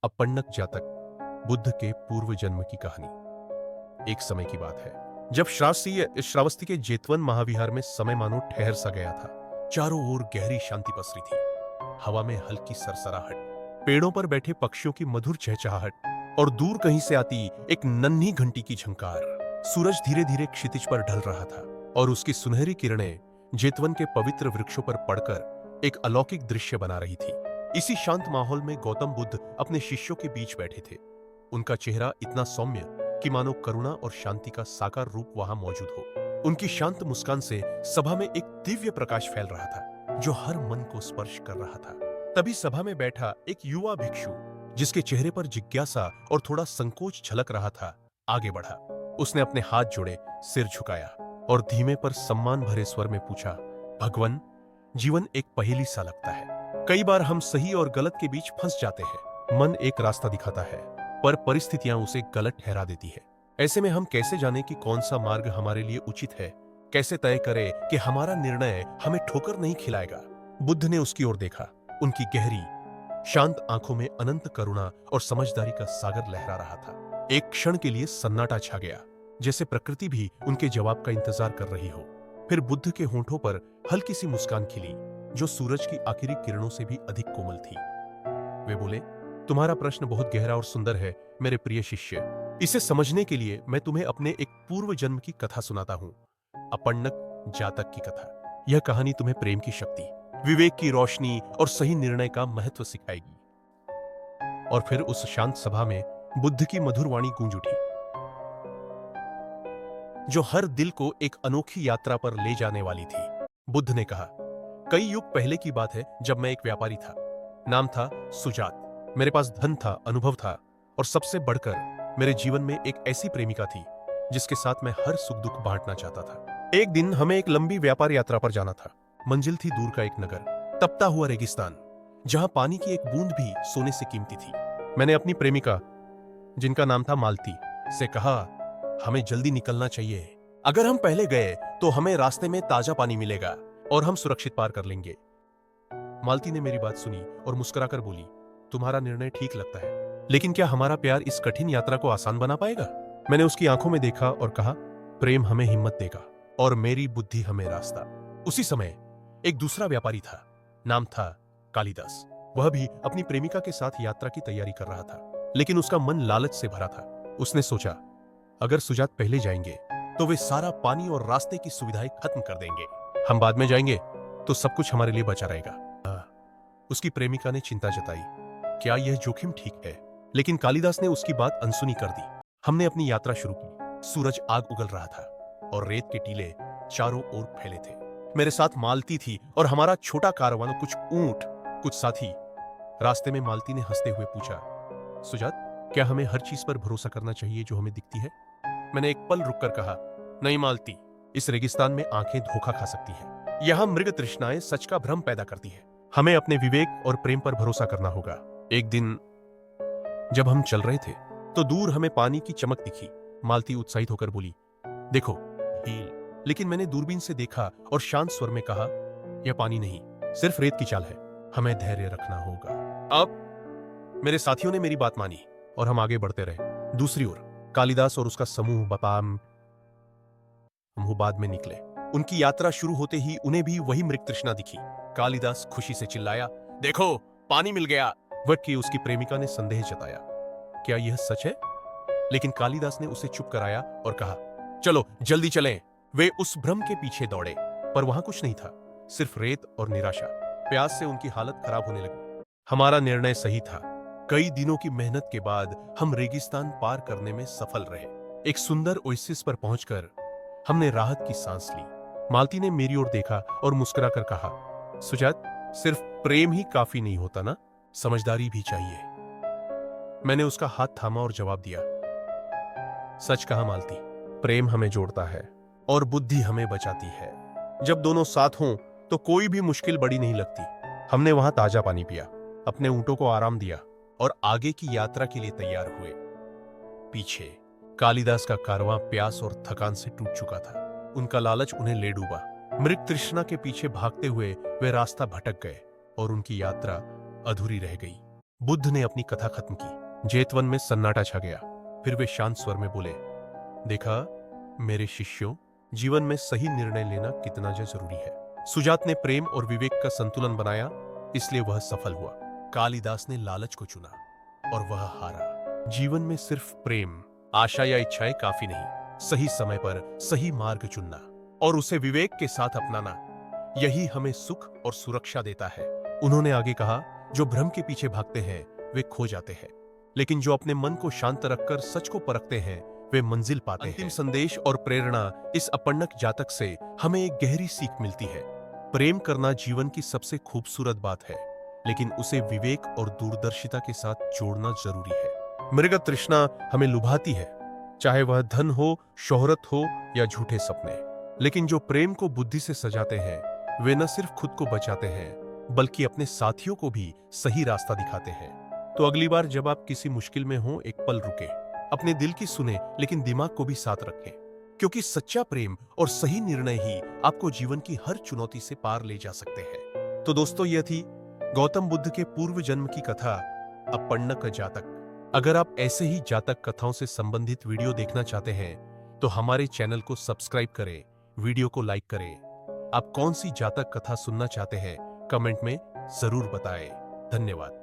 अपण्णक जातक, बुद्ध के पूर्व जन्म की कहानी। एक समय की बात है जब श्रावस्ती के जेतवन महाविहार में समय मानो ठहर सा गया था। चारों ओर गहरी शांति पसरी थी। हवा में हल्की सरसराहट, पेड़ों पर बैठे पक्षियों की मधुर चहचहाहट और दूर कहीं से आती एक नन्ही घंटी की झंकार। सूरज धीरे धीरे क्षितिज पर ढल रहा था और उसकी सुनहरी किरणें जेतवन के पवित्र वृक्षों पर पड़कर एक अलौकिक दृश्य बना रही थी। इसी शांत माहौल में गौतम बुद्ध अपने शिष्यों के बीच बैठे थे। उनका चेहरा इतना सौम्य कि मानो करुणा और शांति का साकार रूप वहां मौजूद हो। उनकी शांत मुस्कान से सभा में एक दिव्य प्रकाश फैल रहा था जो हर मन को स्पर्श कर रहा था। तभी सभा में बैठा एक युवा भिक्षु, जिसके चेहरे पर जिज्ञासा और थोड़ा संकोच झलक रहा था, आगे बढ़ा। उसने अपने हाथ जोड़े, सिर झुकाया और धीमे पर सम्मान भरे स्वर में पूछा, भगवन, जीवन एक पहेली सा लगता है। कई बार हम सही और गलत के बीच फंस जाते हैं। मन एक रास्ता दिखाता है पर परिस्थितियां उसे गलत ठहरा देती है। ऐसे में हम कैसे जाने कि कौन सा मार्ग हमारे लिए उचित है? कैसे तय करें कि हमारा निर्णय हमें ठोकर नहीं खिलाएगा? बुद्ध ने उसकी ओर देखा। उनकी गहरी शांत आंखों में अनंत करुणा और समझदारी का सागर लहरा रहा था। एक क्षण के लिए सन्नाटा छा गया, जैसे प्रकृति भी उनके जवाब का इंतजार कर रही हो। फिर बुद्ध के होंठों पर हल्की सी मुस्कान खिली, जो सूरज की आखिरी किरणों से भी अधिक कोमल थी। वे बोले, तुम्हारा प्रश्न बहुत गहरा और सुंदर है मेरे प्रिय शिष्य। इसे समझने के लिए मैं तुम्हें अपने एक पूर्व जन्म की कथा सुनाता हूं, अपण्णक जातक की कथा। यह कहानी तुम्हें प्रेम की शक्ति, विवेक की रोशनी और सही निर्णय का महत्व सिखाएगी। और फिर उस शांत सभा में बुद्ध की मधुर वाणी गूंज उठी, जो हर दिल को एक अनोखी यात्रा पर ले जाने वाली थी। बुद्ध ने कहा, कई युग पहले की बात है जब मैं एक व्यापारी था। नाम था सुजात। मेरे पास धन था, अनुभव था और सबसे बढ़कर मेरे जीवन में एक ऐसी प्रेमिका थी जिसके साथ मैं हर सुख दुख बांटना चाहता था। एक दिन हमें एक लंबी व्यापार यात्रा पर जाना था। मंजिल थी दूर का एक नगर, तपता हुआ रेगिस्तान, जहां पानी की एक बूंद भी सोने से कीमती थी। मैंने अपनी प्रेमिका, जिनका नाम था मालती, से कहा, हमें जल्दी निकलना चाहिए। अगर हम पहले गए तो हमें रास्ते में ताजा पानी मिलेगा और हम सुरक्षित पार कर लेंगे। मालती ने मेरी बात सुनी और मुस्कुराकर बोली, तुम्हारा निर्णय ठीक लगता है, लेकिन क्या हमारा प्यार इस कठिन यात्रा को आसान बना पाएगा? मैंने उसकी आंखों में देखा और कहा, प्रेम हमें हिम्मत देगा और मेरी बुद्धि हमें रास्ता। उसी समय एक दूसरा व्यापारी था, नाम था कालिदास। वह भी अपनी प्रेमिका के साथ यात्रा की तैयारी कर रहा था, लेकिन उसका मन लालच से भरा था। उसने सोचा, अगर सुजात पहले जाएंगे तो वे सारा पानी और रास्ते की सुविधाएं खत्म कर देंगे। हम बाद में जाएंगे तो सब कुछ हमारे लिए बचा रहेगा। उसकी प्रेमिका ने चिंता जताई, क्या यह जोखिम ठीक है? लेकिन कालिदास ने उसकी बात अनसुनी कर दी। हमने अपनी यात्रा शुरू की। सूरज आग उगल रहा था और रेत के टीले चारों ओर फैले थे। मेरे साथ मालती थी और हमारा छोटा कारवां, कुछ ऊंट, कुछ साथी। रास्ते में मालती ने हंसते हुए पूछा, सुजात, क्या हमें हर चीज पर भरोसा करना चाहिए जो हमें दिखती है? मैंने एक पल रुककर कहा, नहीं मालती, इस रेगिस्तान में आंखें धोखा खा सकती हैं। यहां मृग तृष्णाएं सच का भ्रम पैदा करती है। हमें अपने विवेक और प्रेम पर भरोसा करना होगा। एक दिन जब हम चल रहे थे तो दूर हमें पानी की चमक दिखी। मालती उत्साहित होकर बोली, देखो, हील। लेकिन मैंने दूरबीन से देखा और शांत स्वर में कहा, यह पानी नहीं, सिर्फ रेत की चाल है। हमें धैर्य रखना होगा। अब मेरे साथियों ने मेरी बात मानी और हम आगे बढ़ते रहे। दूसरी ओर कालिदास और उसका समूह बाद में निकले। उनकी यात्रा शुरू होते ही उन्हें भी वही मृग तृष्णा दिखी। कालिदास खुशी से चिल्लाया, देखो, पानी मिल गया। वह उसकी प्रेमिका ने संदेह जताया, क्या यह सच है? लेकिन कालिदास ने उसे चुप कराया और कहा, चलो जल्दी चलें। वे उस भ्रम के पीछे दौड़े, पर वहां कुछ नहीं था, सिर्फ रेत और निराशा। प्यास से उनकी हालत खराब होने लगी। हमारा निर्णय सही था। कई दिनों की मेहनत के बाद हम रेगिस्तान पार करने में सफल रहे। एक सुंदर ओएसिस पर पहुंचकर हमने राहत की सांस ली। मालती ने मेरी ओर देखा और मुस्कुराकर कहा, सुजात, सिर्फ प्रेम ही काफी नहीं होता ना, समझदारी भी चाहिए। मैंने उसका हाथ थामा और जवाब दिया, सच कहा मालती, प्रेम हमें जोड़ता है और बुद्धि हमें बचाती है। जब दोनों साथ हों तो कोई भी मुश्किल बड़ी नहीं लगती। हमने वहां ताजा पानी पिया, अपने ऊंटों को आराम दिया और आगे की यात्रा के लिए तैयार हुए। पीछे कालिदास का कारवां प्यास और थकान से टूट चुका था। उनका लालच उन्हें ले डूबा। मृग तृष्णा के पीछे भागते हुए वे रास्ता भटक गए और उनकी यात्रा अधूरी रह गई। बुद्ध ने अपनी कथा खत्म की। जेतवन में सन्नाटा छा गया। फिर वे शांत स्वर में बोले, देखा मेरे शिष्यों, जीवन में सही निर्णय लेना कितना जरूरी है। सुजात ने प्रेम और विवेक का संतुलन बनाया, इसलिए वह सफल हुआ। कालिदास ने लालच को चुना और वह हारा। जीवन में सिर्फ प्रेम, आशा या इच्छाएं काफी नहीं, सही समय पर सही मार्ग चुनना और उसे विवेक के साथ अपनाना, यही हमें सुख और सुरक्षा देता है। उन्होंने आगे कहा, जो भ्रम के पीछे भागते हैं वे खो जाते हैं, लेकिन जो अपने मन को शांत रखकर सच को परखते हैं वे मंजिल पाते हैं। अंतिम संदेश और प्रेरणा इस अपण्णक जातक से हमें एक गहरी सीख मिलती है। प्रेम करना जीवन की सबसे खूबसूरत बात है, लेकिन उसे विवेक और दूरदर्शिता के साथ जोड़ना जरूरी है। मृग तृष्णा हमें लुभाती है, चाहे वह धन हो, शोहरत हो या झूठे सपने, लेकिन जो प्रेम को बुद्धि से सजाते हैं वे न सिर्फ खुद को बचाते हैं बल्कि अपने साथियों को भी सही रास्ता दिखाते हैं। तो अगली बार जब आप किसी मुश्किल में हो, एक पल रुके, अपने दिल की सुने, लेकिन दिमाग को भी साथ रखें, क्योंकि सच्चा प्रेम और सही निर्णय ही आपको जीवन की हर चुनौती से पार ले जा सकते हैं। तो दोस्तों, यह थी गौतम बुद्ध के पूर्व जन्म की कथा, अपण्णक जातक। अगर आप ऐसे ही जातक कथाओं से संबंधित वीडियो देखना चाहते हैं तो हमारे चैनल को सब्सक्राइब करें, वीडियो को लाइक करें। आप कौन सी जातक कथा सुनना चाहते हैं कमेंट में जरूर बताएं। धन्यवाद।